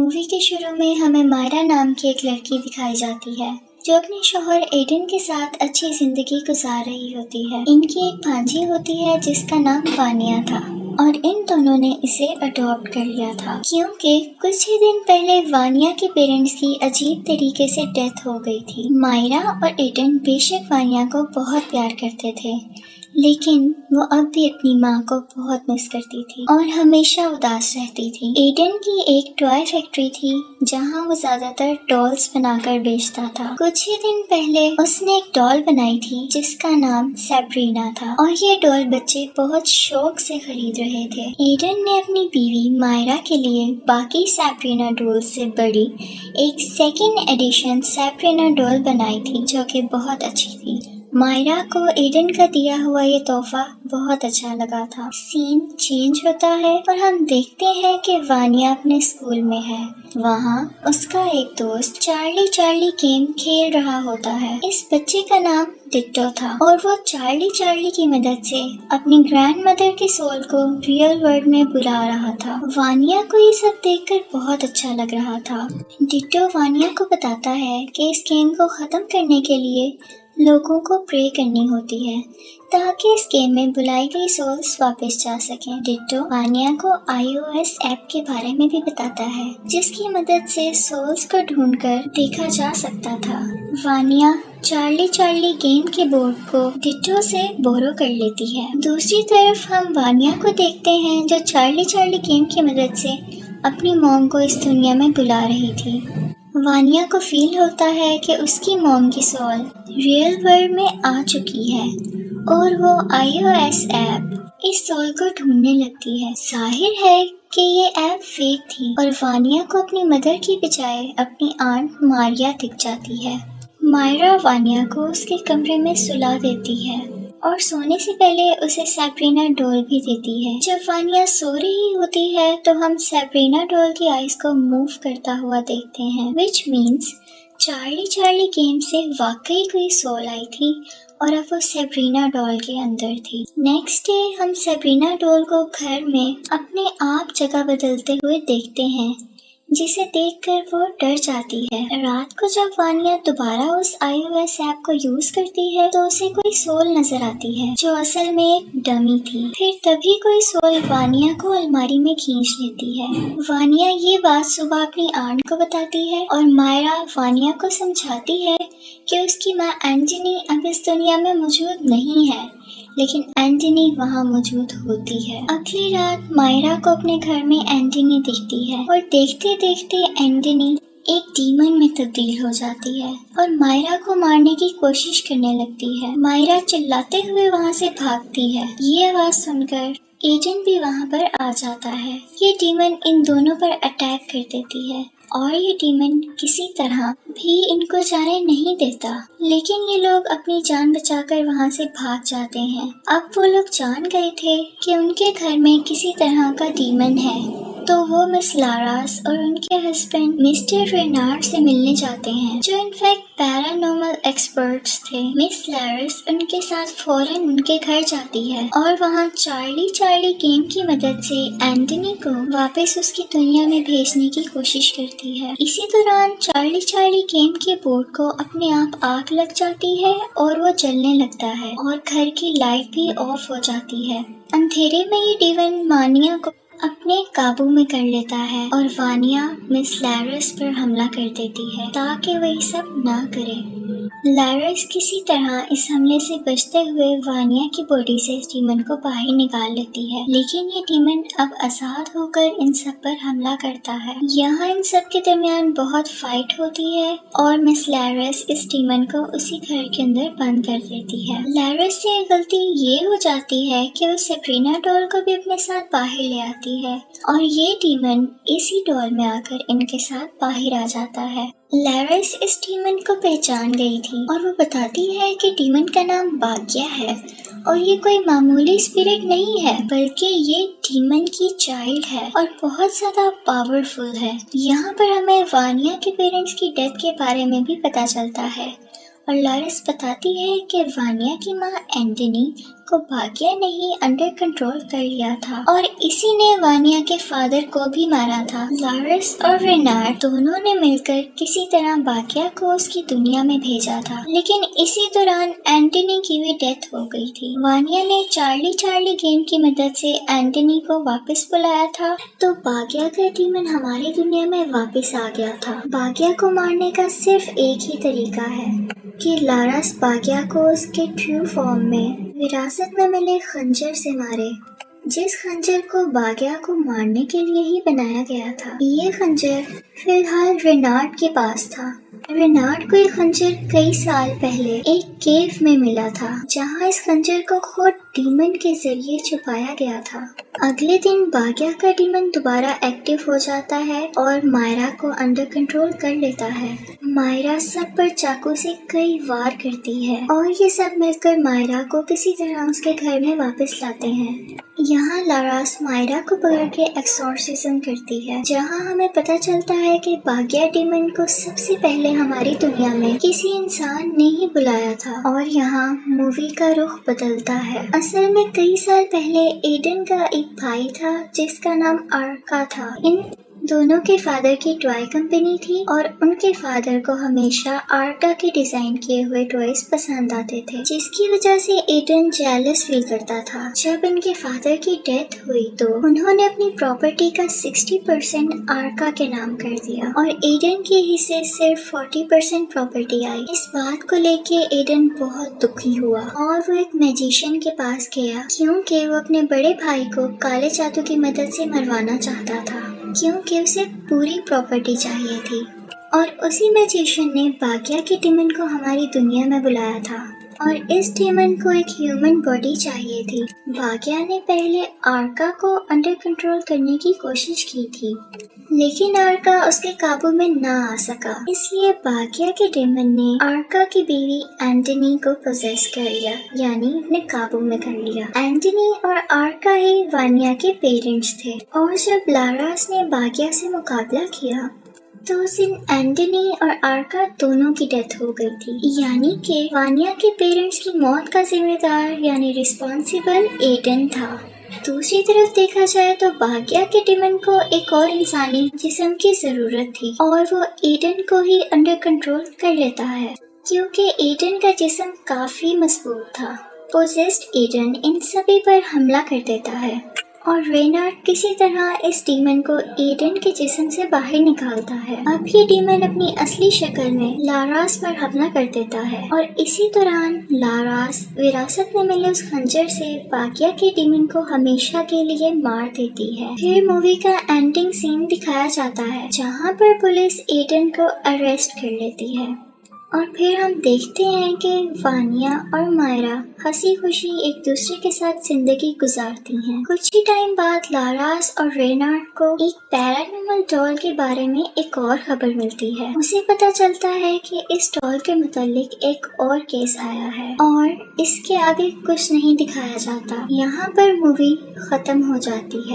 Movie کے شروع میں ہمیں مائرا نام کی ایک لڑکی دکھائی جاتی ہے جو اپنے شوہر ایڈن کے ساتھ اچھی زندگی گزار رہی ہوتی ہے۔ ان کی ایک بھانجی ہوتی ہے جس کا نام وانیا تھا اور ان دونوں نے اسے اڈاپٹ کر لیا تھا کیونکہ کچھ ہی دن پہلے وانیا کے پیرنٹس کی عجیب طریقے سے ڈیتھ ہو گئی تھی۔ مائرا اور ایڈن بے شک وانیا کو بہت پیار کرتے تھے لیکن وہ اب بھی اپنی ماں کو بہت مس کرتی تھی اور ہمیشہ اداس رہتی تھی۔ ایڈن کی ایک ٹوائے فیکٹری تھی جہاں وہ زیادہ تر ڈالز بنا کر بیچتا تھا۔ کچھ ہی دن پہلے اس نے ایک ڈال بنائی تھی جس کا نام سیبرینا تھا اور یہ ڈال بچے بہت شوق سے خرید رہے تھے۔ ایڈن نے اپنی بیوی مائرا کے لیے باقی سیبرینا ڈال سے بڑی ایک سیکنڈ ایڈیشن سیبرینا ڈال بنائی تھی جو کہ بہت اچھی تھی۔ مائرا کو ایڈن کا دیا ہوا یہ تحفہ بہت اچھا لگا تھا۔ سین چینج ہوتا ہے اور ہم دیکھتے ہیں کہ وانیا اپنے اسکول میں ہے۔ وہاں اس کا ایک دوست چارلی گیم کھیل رہا ہوتا ہے۔ اس بچے کا نام ڈٹو تھا اور وہ چارلی کی مدد سے اپنی گرینڈ مدر کے سول کو ریئل ورلڈ میں بلا رہا تھا۔ وانیا کو یہ سب دیکھ کر بہت اچھا لگ رہا تھا۔ ڈٹو وانیا کو بتاتا ہے کہ اس گیم کو ختم کرنے کے لیے لوگوں کو پرے کرنی ہوتی ہے تاکہ اس گیم میں بلائی گئی سولز واپس جا سکیں۔ ڈٹو وانیا کو iOS ایپ کے بارے میں بھی بتاتا ہے جس کی مدد سے سولز کو ڈھونڈ کر دیکھا جا سکتا تھا۔ وانیا چارلی گیم کے بورڈ کو ڈٹو سے بورو کر لیتی ہے۔ دوسری طرف ہم وانیا کو دیکھتے ہیں جو چارلی گیم کی مدد سے اپنی موم کو اس دنیا میں بلا رہی تھی۔ وانیا کو فیل ہوتا ہے کہ اس کی موم کی سول ریئل ورلڈ میں آ چکی ہے اور وہ iOS ایپ اس سول کو ڈھونڈنے لگتی ہے۔ ظاہر ہے کہ یہ ایپ فیک تھی اور وانیا کو اپنی مدر کی بجائے اپنی آنٹ ماریا دکھ جاتی ہے۔ مائرا وانیا کو اس کے کمرے میں سلا دیتی ہے اور سونے سے پہلے اسے سیبرینا ڈول بھی دیتی ہے۔ جب وانیا سو رہی ہوتی ہے تو ہم سیبرینا ڈول کی آئیز کو موو کرتا ہوا دیکھتے ہیں which means چارلی گیم سے واقعی کوئی سول آئی تھی اور اب وہ سیبرینا ڈول کے اندر تھی۔ نیکسٹ ڈے ہم سیبرینا ڈول کو گھر میں اپنے آپ جگہ بدلتے ہوئے دیکھتے ہیں جسے دیکھ کر وہ ڈر جاتی ہے۔ رات کو جب وانیا دوبارہ اس iOS ایپ کو یوز کرتی ہے تو اسے کوئی سول نظر آتی ہے جو اصل میں ایک ڈمی تھی۔ پھر تبھی کوئی سول وانیا کو الماری میں کھینچ لیتی ہے۔ وانیا یہ بات صبح اپنی آنٹ کو بتاتی ہے اور مائرا وانیا کو سمجھاتی ہے کہ اس کی ماں اینٹنی اب اس دنیا میں موجود نہیں ہے لیکن اینٹنی وہاں موجود ہوتی ہے۔ اگلی رات مائرا کو اپنے گھر میں اینٹنی دکھتی ہے اور دیکھتے دیکھتے اینٹنی ایک ڈیمن میں تبدیل ہو جاتی ہے اور مائرا کو مارنے کی کوشش کرنے لگتی ہے۔ مائرا چلاتے ہوئے وہاں سے بھاگتی ہے۔ یہ آواز سن کر ایڈن بھی وہاں پر آ جاتا ہے۔ یہ ڈیمن ان دونوں پر اٹیک کر دیتی ہے اور یہ ڈیمن کسی طرح بھی ان کو جانے نہیں دیتا لیکن یہ لوگ اپنی جان بچا کر وہاں سے بھاگ جاتے ہیں۔ اب وہ لوگ جان گئے تھے کہ ان کے گھر میں کسی طرح کا ڈیمن ہے تو وہ مس لاراس اور ان کے ہسبینڈ مسٹر رینارڈ سے ملنے جاتے ہیں جو انفیکٹ پیرانارمل ایکسپرٹس تھے۔ مس لاراس ان کے ساتھ فوراً ان کے گھر جاتی ہے اور وہاں چارلی گیم کی مدد سے اینٹنی کو واپس اس کی دنیا میں بھیجنے کی کوشش کرتی ہے۔ اسی دوران چارلی گیم کے بورڈ کو اپنے آپ آگ لگ جاتی ہے اور وہ جلنے لگتا ہے اور گھر کی لائٹ بھی آف ہو جاتی ہے۔ اندھیرے میں یہ ڈیمن وانیا کو اپنے قابو میں کر لیتا ہے اور وانیا مس لاراس پر حملہ کر دیتی ہے تاکہ وہ یہ سب نہ کرے۔ لاراس کسی طرح اس حملے سے بچتے ہوئے وانیا کی باڈی سے اس ڈیمن کو باہر نکال لیتی ہے لیکن یہ ڈیمن اب آزاد ہو کر ان سب پر حملہ کرتا ہے۔ یہاں ان سب کے درمیان بہت فائٹ ہوتی ہے اور مس لاراس اس ڈیمن کو اسی گھر کے اندر بند کر دیتی ہے۔ لاراس سے غلطی یہ ہو جاتی ہے کہ وہ سیبرینا ڈول کو بھی اپنے ساتھ باہر لے آتی ہے اور یہ ڈیمن اسی ڈول میں آ کر ان کے ساتھ باہر آ جاتا ہے۔ لاراس اس ڈیمن کو پہچان گئی تھی اور وہ بتاتی ہے کہ ڈیمن کا نام باگیا ہے اور یہ کوئی معمولی اسپرٹ نہیں ہے بلکہ یہ ڈیمن کی چائلڈ ہے اور بہت زیادہ پاورفل ہے۔ یہاں پر ہمیں وانیا کے پیرنٹس کی ڈیتھ کے بارے میں بھی پتہ چلتا ہے اور لارس بتاتی ہے کہ وانیا کی ماں اینٹنی کو باگیا نے ہی انڈر کنٹرول کر لیا تھا اور اسی نے وانیا کے فادر کو بھی مارا تھا۔ لارس اور رینارڈ دونوں نے مل کر کسی طرح باگیا کو اس کی دنیا میں بھیجا تھا، لیکن اسی دوران اینٹنی کی بھی ڈیتھ ہو گئی تھی۔ وانیا نے چارلی گیم کی مدد سے اینٹنی کو واپس بلایا تھا تو باگیا کا ڈیمن ہماری دنیا میں واپس آ گیا تھا۔ باگیا کو مارنے کا صرف ایک ہی طریقہ ہے کہ لاراس باگیا کو اس کے ٹرو فارم میں وراثت میں ملے خنجر سے مارے، جس خنجر کو باگیا کو مارنے کے لیے ہی بنایا گیا تھا۔ یہ خنجر فی الحال رینارڈ کے پاس تھا۔ رینارڈ کو یہ خنجر کئی سال پہلے ایک کیو میں ملا تھا، جہاں اس خنجر کو خود ڈیمن کے ذریعے چھپایا گیا تھا۔ اگلے دن باگیا کا ڈیمن دوبارہ ایکٹیو ہو جاتا ہے اور مائرا کو انڈر کنٹرول کر لیتا ہے۔ مائرا سب پر چاقو سے کئی وار کرتی ہے اور یہ سب مل کر مائرا کو کسی طرح اس کے گھر میں واپس لاتے ہیں۔ یہاں لاراس مائرا کو پکڑ کے ایکسورسزم کرتی ہے، جہاں ہمیں پتہ چلتا ہے کہ باگیا ڈیمن کو سب سے پہلے ہماری دنیا میں کسی انسان نے ہی بلایا تھا، اور یہاں مووی کا رخ بدلتا ہے۔ اصل میں کئی سال پہلے ایڈن کا ایک بھائی تھا جس کا نام آرکا تھا۔ ان دونوں کے فادر کی ٹوائے کمپنی تھی اور ان کے فادر کو ہمیشہ آرکا کے ڈیزائن کیے ہوئے ٹوائز پسند آتے تھے، جس کی وجہ سے ایڈن جیلس فیل کرتا تھا۔ جب ان کے فادر کی ڈیتھ ہوئی تو انہوں نے اپنی پراپرٹی کا 60% آرکا کے نام کر دیا اور ایڈن کے حصے صرف 40% پراپرٹی آئی۔ اس بات کو لے کے ایڈن بہت دکھی ہوا اور وہ ایک میجیشین کے پاس گیا، کیونکہ وہ اپنے بڑے بھائی کو کالے جادو کی مدد سے مروانا چاہتا تھا، کیونکہ اسے پوری پراپرٹی چاہیے تھی۔ اور اسی میجیشین نے باگیا کے ڈیمن کو ہماری دنیا میں بلایا تھا اور اس ڈیمن کو ایک ہیومن باڈی چاہیے تھی۔ باگیا نے پہلے آرکا کو انڈر کنٹرول کرنے کی کوشش کی تھی، لیکن آرکا اس کے قابو میں نہ آ سکا، اس لیے باگیا کے ڈیمن نے آرکا کی بیوی اینٹنی کو پوزیس کر لیا، یعنی اپنے قابو میں کر لیا۔ اینٹنی اور آرکا ہی وانیا کے پیرنٹس تھے، اور جب لاراس نے باگیا سے مقابلہ کیا تو اس دن اینٹنی اور آرکا دونوں کی ڈیتھ ہو گئی تھی، یعنی کہ وانیا کے پیرنٹس کی موت کا ذمہ دار یعنی ریسپانسیبل ایڈن تھا۔ دوسری طرف دیکھا جائے تو باگیا کے ڈیمن کو ایک اور انسانی جسم کی ضرورت تھی اور وہ ایڈن کو ہی انڈر کنٹرول کر لیتا ہے، کیونکہ ایڈن کا جسم کافی مضبوط تھا۔ پوزیسڈ ایڈن ان سبھی پر حملہ کر دیتا ہے اور رینارڈ کسی طرح اس ڈیمن کو ایڈن کے جسم سے باہر نکالتا ہے۔ اب یہ ڈیمن اپنی اصلی شکل میں لاراس پر حملہ کر دیتا ہے اور اسی دوران لاراس وراثت میں ملے اس خنجر سے باگیا کے ڈیمن کو ہمیشہ کے لیے مار دیتی ہے۔ پھر مووی کا اینڈنگ سین دکھایا جاتا ہے، جہاں پر پولیس ایڈن کو اریسٹ کر لیتی ہے اور پھر ہم دیکھتے ہیں کہ وانیا اور مائرا ہنسی خوشی ایک دوسرے کے ساتھ زندگی گزارتی ہیں۔ کچھ ہی ٹائم بعد لاراس اور رینارڈ کو ایک پیرانارمل ڈال کے بارے میں ایک اور خبر ملتی ہے۔ اسے پتہ چلتا ہے کہ اس ڈال کے متعلق ایک اور کیس آیا ہے اور اس کے آگے کچھ نہیں دکھایا جاتا۔ یہاں پر مووی ختم ہو جاتی ہے۔